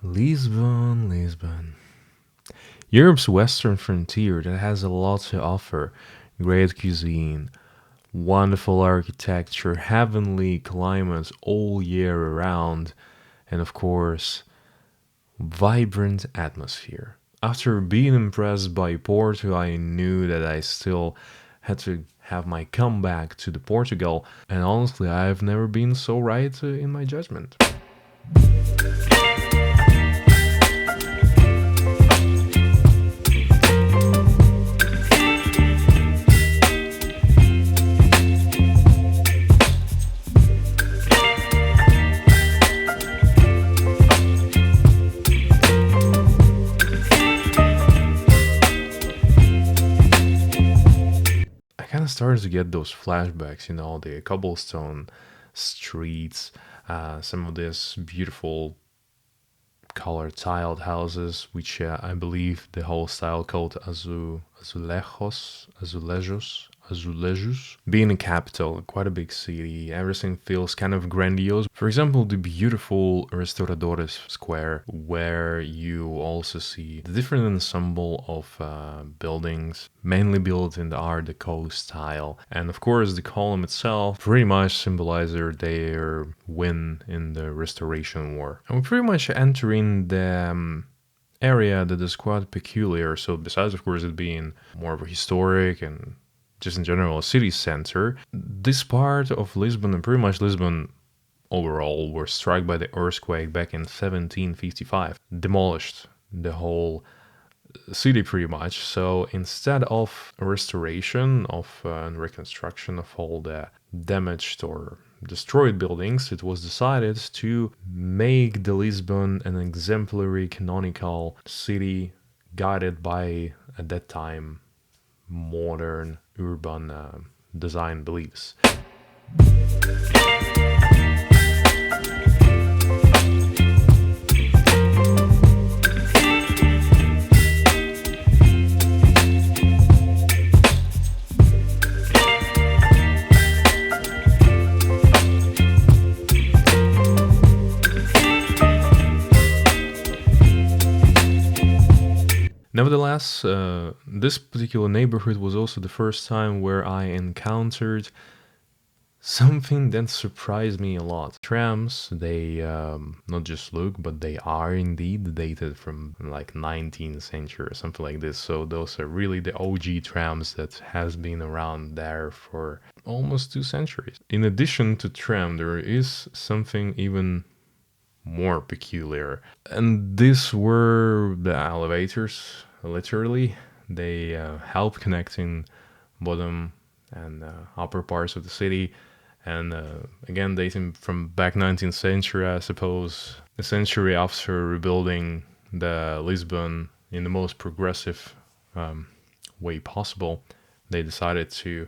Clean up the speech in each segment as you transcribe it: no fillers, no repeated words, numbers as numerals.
Lisbon, Lisbon. Europe's western frontier that has a lot to offer. Great cuisine, wonderful architecture, heavenly climates all year around, and of course, vibrant atmosphere. After being impressed by Porto, I knew that I still had to have my comeback to the Portugal, and honestly, I've never been so right in my judgment. I kind of started to get those flashbacks, the cobblestone streets, some of these beautiful color tiled houses, which I believe the whole style called azulejos. Being a capital, quite a big city, everything feels kind of grandiose. For example, the beautiful Restauradores Square, where you also see the different ensemble of buildings, mainly built in the Art Deco style. And of course, the column itself pretty much symbolizes their win in the Restoration War. And we're pretty much entering the area that is quite peculiar. So besides, of course, it being more of a historic and just in general a city center, this part of Lisbon and pretty much Lisbon overall were struck by the earthquake back in 1755, demolished the whole city pretty much. So instead of restoration of and reconstruction of all the damaged or destroyed buildings, it was decided to make the Lisbon an exemplary canonical city guided by, at that time, modern urban design beliefs. Nevertheless, this particular neighborhood was also the first time where I encountered something that surprised me a lot. Trams, they not just look, but they are indeed dated from like 19th century or something like this. So those are really the OG trams that has been around there for almost 2 centuries. In addition to tram, there is something even more peculiar. And these were the elevators, literally. They help connecting bottom and upper parts of the city. And again, dating from back 19th century, I suppose, a century after rebuilding the Lisbon in the most progressive way possible, they decided to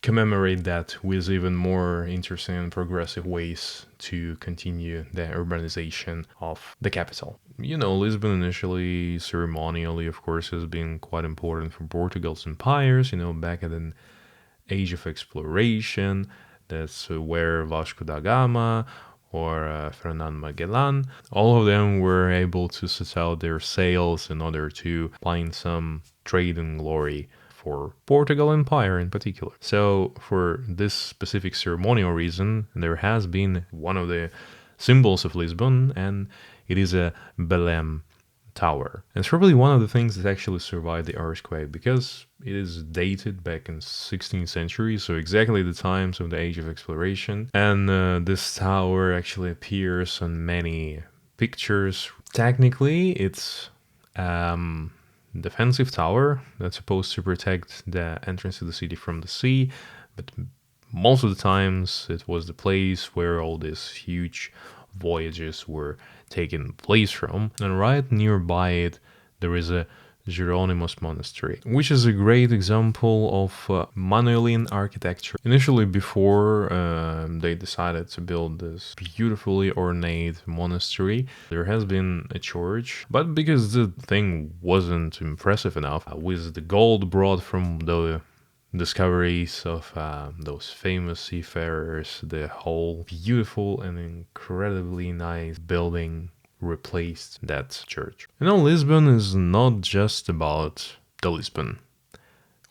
commemorate that with even more interesting and progressive ways to continue the urbanization of the capital. Lisbon initially, ceremonially, of course, has been quite important for Portugal's empires, back at an age of exploration. That's where Vasco da Gama or Fernando Magellan, all of them were able to set out their sails in order to find some trade and glory for Portugal Empire in particular. So for this specific ceremonial reason, there has been one of the symbols of Lisbon, and it is a Belem Tower. And it's probably one of the things that actually survived the earthquake, because it is dated back in 16th century, so exactly the times of the Age of Exploration. And this tower actually appears on many pictures. Technically, it's defensive tower that's supposed to protect the entrance to the city from the sea, but most of the times it was the place where all these huge voyages were taking place from. And right nearby it, there is a Jeronimos Monastery, which is a great example of Manuelian architecture. Initially, before they decided to build this beautifully ornate monastery, there has been a church, but because the thing wasn't impressive enough, with the gold brought from the discoveries of those famous seafarers, the whole beautiful and incredibly nice building replaced that church. Lisbon is not just about the Lisbon,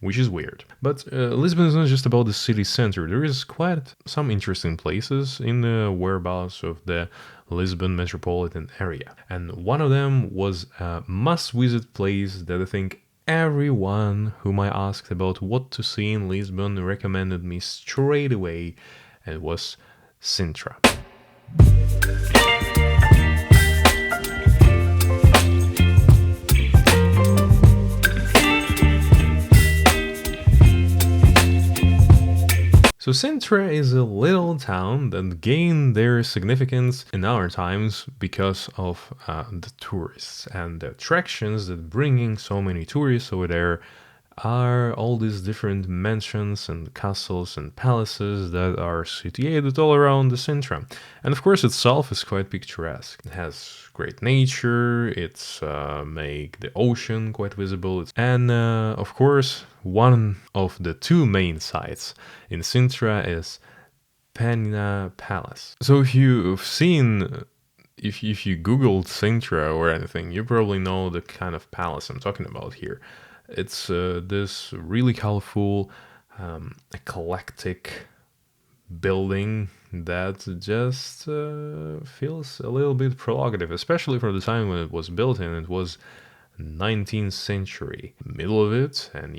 which is weird. But Lisbon is not just about the city center. There is quite some interesting places in the whereabouts of the Lisbon metropolitan area. And one of them was a must-visit place that I think everyone whom I asked about what to see in Lisbon recommended me straight away, and it was Sintra. So Sintra is a little town that gained their significance in our times because of the tourists and the attractions that bringing so many tourists over there are all these different mansions and castles and palaces that are situated all around the Sintra. And of course itself is quite picturesque. It has great nature, it's make the ocean quite visible, and of course one of the two main sites in Sintra is Pena Palace. So if you googled Sintra or anything, you probably know the kind of palace I'm talking about here. It's this really colorful, eclectic building that just feels a little bit provocative, especially for the time when it was built, and it was 19th century, middle of it, and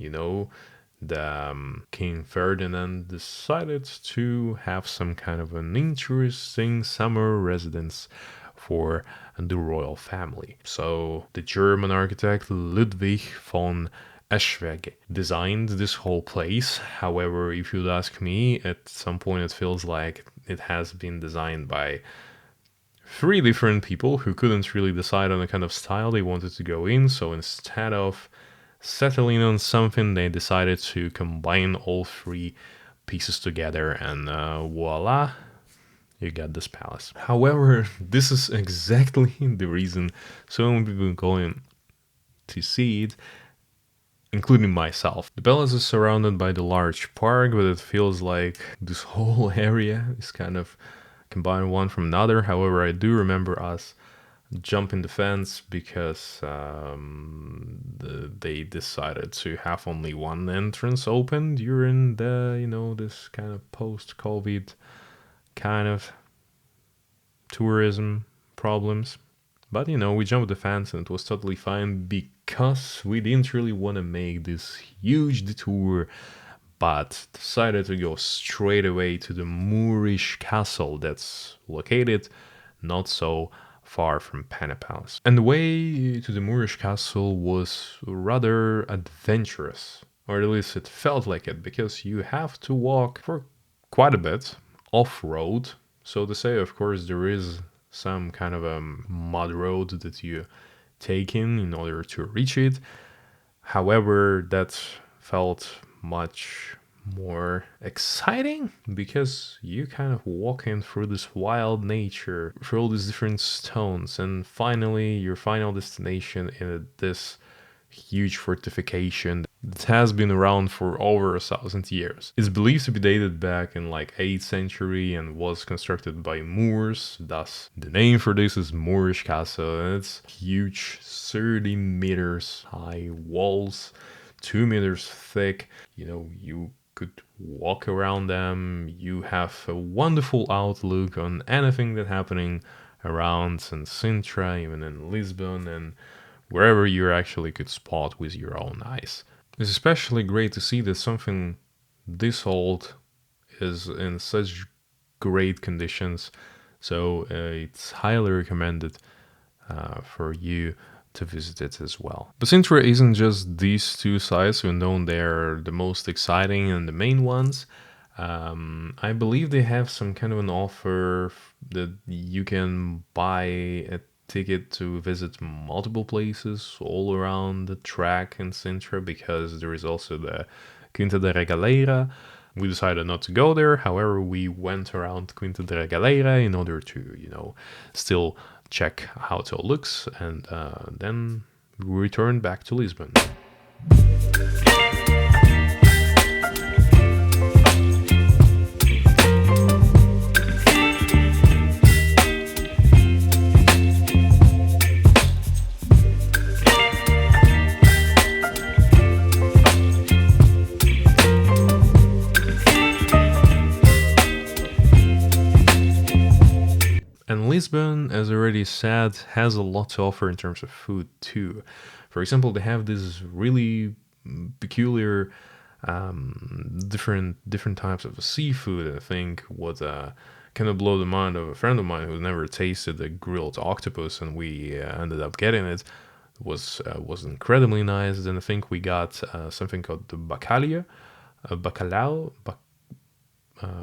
the King Ferdinand decided to have some kind of an interesting summer residence for the royal family. So the German architect Ludwig von Eschwege designed this whole place. However, if you'd ask me, at some point it feels like it has been designed by 3 different people who couldn't really decide on the kind of style they wanted to go in. So instead of settling on something, they decided to combine all 3 pieces together, and voila, you got this palace. However, this is exactly the reason so many people are going to see it, including myself. The palace is surrounded by the large park, but it feels like this whole area is kind of combined one from another. However, I do remember us jumping the fence because they decided to have only one entrance open during the this kind of post-COVID kind of tourism problems. But we jumped the fence and it was totally fine because we didn't really want to make this huge detour, but decided to go straight away to the Moorish Castle that's located not so far from Pena Palace. And the way to the Moorish Castle was rather adventurous, or at least it felt like it, because you have to walk for quite a bit off-road, so to say. Of course, there is some kind of a mud road that you take in order to reach it. However, that felt much more exciting because you kind of walk in through this wild nature, through all these different stones, and finally your final destination in this huge fortification that has been around for over 1,000 years. It's believed to be dated back in 8th century and was constructed by Moors, thus the name for this is Moorish Castle, and it's huge, 30 meters high walls, 2 meters thick. You could walk around them. You have a wonderful outlook on anything that's happening around Sintra, even in Lisbon, and wherever you actually could spot with your own eyes. It's especially great to see that something this old is in such great conditions, so it's highly recommended for you to visit it as well. But Sintra isn't just these 2 sites, even though they're the most exciting and the main ones. I believe they have some kind of an offer that you can buy a ticket to visit multiple places all around the track in Sintra, because there is also the Quinta da Regaleira. We decided not to go there. However, we went around Quinta da Regaleira in order to, still check how it all looks, and then we returned back to Lisbon. Lisbon, as already said, has a lot to offer in terms of food too. For example, they have this really peculiar different types of seafood. I think what kind of blow the mind of a friend of mine who never tasted a grilled octopus, and we ended up getting it. Was incredibly nice. Then I think we got something called the bacalhau,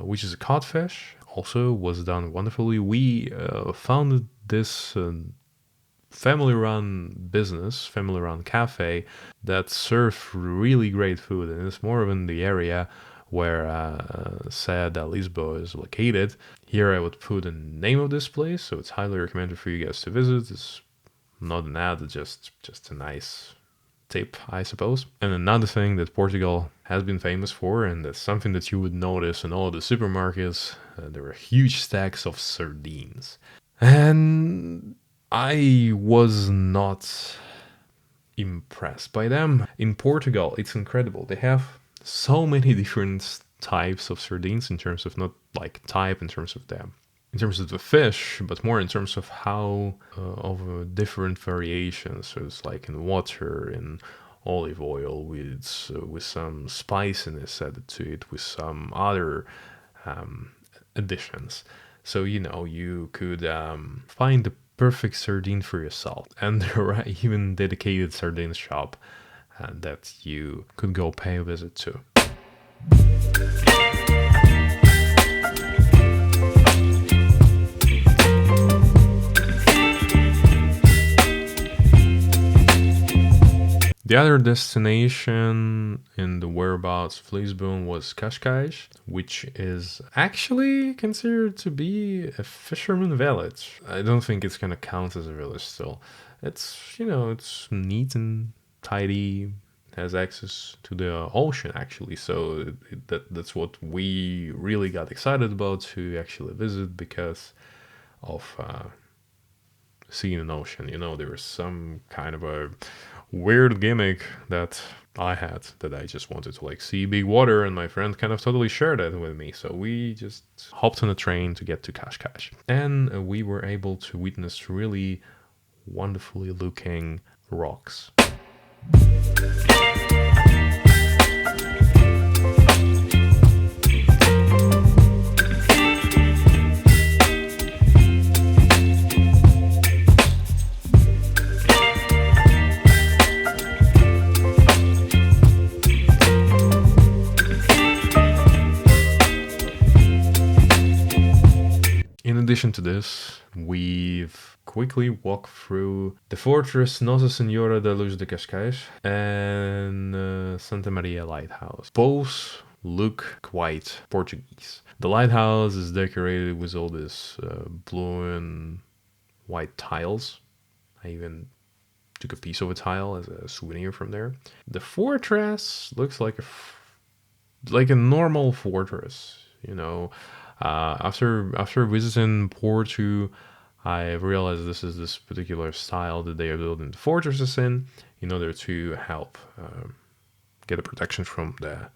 which is a codfish. Also was done wonderfully. We founded this family-run business, family-run cafe that serves really great food, and it's more of in the area where said Lisbon is located. Here I would put the name of this place, so it's highly recommended for you guys to visit. It's not an ad, it's just a nice tip, I suppose. And another thing that Portugal has been famous for, and that's something that you would notice in all the supermarkets, there are huge stacks of sardines. And I was not impressed by them. In Portugal, it's incredible. They have so many different types of sardines in terms of not like type in terms of them. In terms of the fish, but more in terms of how of different variations. So it's like in water, in olive oil, with some spiciness added to it, with some other additions. So you could find the perfect sardine for yourself, and there are even dedicated sardine shop that you could go pay a visit to. The other destination in the whereabouts of Lisbon was Cascais, which is actually considered to be a fisherman village. I don't think it's gonna count as a village still. It's it's neat and tidy, has access to the ocean actually, so that's what we really got excited about to actually visit because of seeing an ocean. There was some kind of a weird gimmick that I had, that I just wanted to see big water, and my friend kind of totally shared that with me. So we just hopped on a train to get to Cascais, and we were able to witness really wonderfully looking rocks. In addition to this, we've quickly walked through the fortress Nossa Senhora da Luz de Cascais and Santa Maria Lighthouse. Both look quite Portuguese. The lighthouse is decorated with all this blue and white tiles. I even took a piece of a tile as a souvenir from there. The fortress looks like a normal fortress, After visiting Porto, I realized this particular style that they are building the fortresses in order to help get a protection from the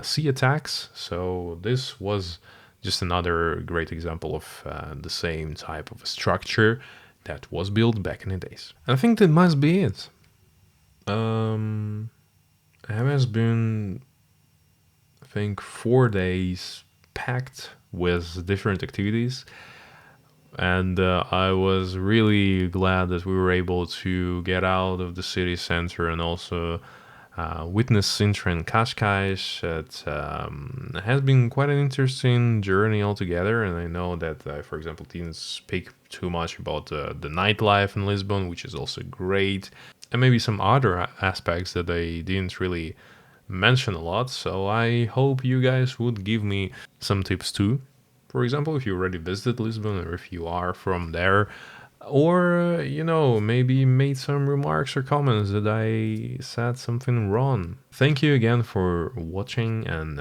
sea attacks. So this was just another great example of the same type of structure that was built back in the days. And I think that must be it. It has been, I think, 4 days packed with different activities, and I was really glad that we were able to get out of the city center and also witness Sintra and Cascais. It has been quite an interesting journey altogether, and I know that I, for example, didn't speak too much about the nightlife in Lisbon, which is also great, and maybe some other aspects that I didn't really mention a lot. So I hope you guys would give me some tips too. For example, if you already visited Lisbon, or if you are from there, or maybe made some remarks or comments that I said something wrong. Thank you again for watching and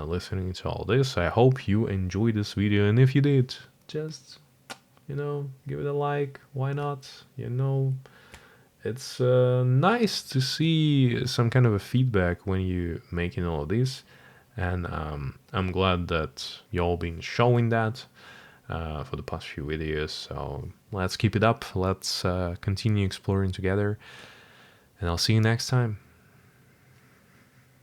listening to all this. I hope you enjoyed this video, and if you did, just give it a like. Why not? It's nice to see some kind of a feedback when you making all of this, and I'm glad that y'all been showing that. for the past few videos. So let's keep it up. Let's continue exploring together. And I'll see you next time.